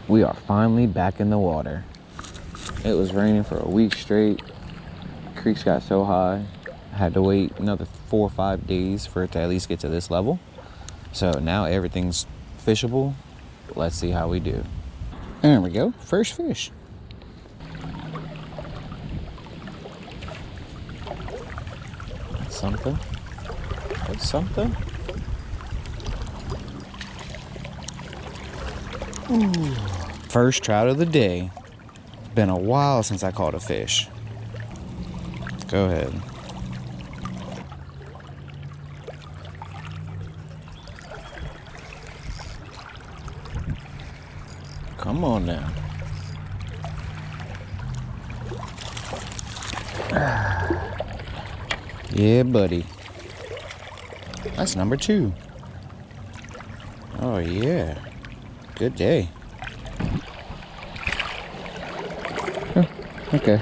We are finally back in the water. It was raining for a week straight. Creeks got so high, I had to wait another 4 or 5 days for it to at least get to this level. So now everything's fishable. Let's see how we do. There we go, first fish. That's something. That's something. Ooh. First trout of the day. Been a while since I caught a fish. Go ahead. Come on now. Yeah, buddy. That's number 2. Oh, yeah. Good day. Oh, okay.